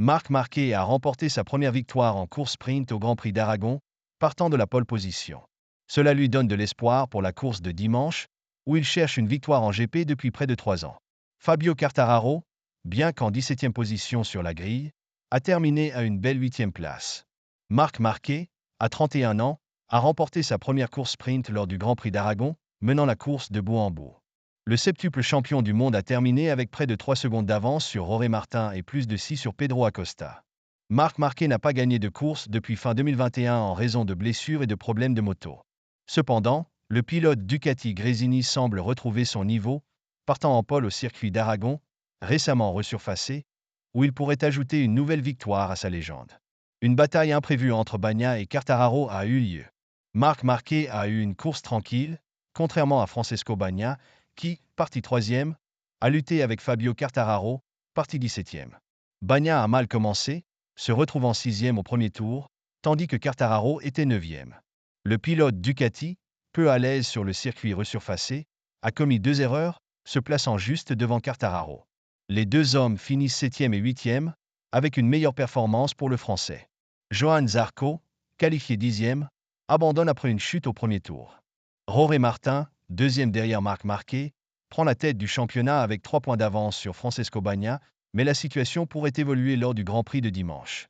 Marc Marquez a remporté sa première victoire en course sprint au Grand Prix d'Aragon, partant de la pole position. Cela lui donne de l'espoir pour la course de dimanche, où il cherche une victoire en GP depuis près de 3 ans. Fabio Quartararo, bien qu'en 17e position sur la grille, a terminé à une belle 8e place. Marc Marquez, à 31 ans, a remporté sa première course sprint lors du Grand Prix d'Aragon, menant la course de bout en bout. Le septuple champion du monde a terminé avec près de 3 secondes d'avance sur Jorge Martin et plus de 6 sur Pedro Acosta. Marc Marquez n'a pas gagné de course depuis fin 2021 en raison de blessures et de problèmes de moto. Cependant, le pilote Ducati Gresini semble retrouver son niveau, partant en pole au circuit d'Aragon, récemment resurfacé, où il pourrait ajouter une nouvelle victoire à sa légende. Une bataille imprévue entre Bagnaia et Quartararo a eu lieu. Marc Marquez a eu une course tranquille, contrairement à Francesco Bagnaia, qui, parti 3e, a lutté avec Fabio Quartararo, parti 17e. Bagnaia a mal commencé, se retrouvant 6e au premier tour, tandis que Quartararo était 9e. Le pilote Ducati, peu à l'aise sur le circuit resurfacé, a commis 2 erreurs, se plaçant juste devant Quartararo. Les deux hommes finissent 7e et 8e, avec une meilleure performance pour le Français. Johann Zarco, qualifié 10e, abandonne après une chute au premier tour. Jorge Martin, 2e derrière Marc Marquez, prend la tête du championnat avec 3 points d'avance sur Francesco Bagnaia, mais la situation pourrait évoluer lors du Grand Prix de dimanche.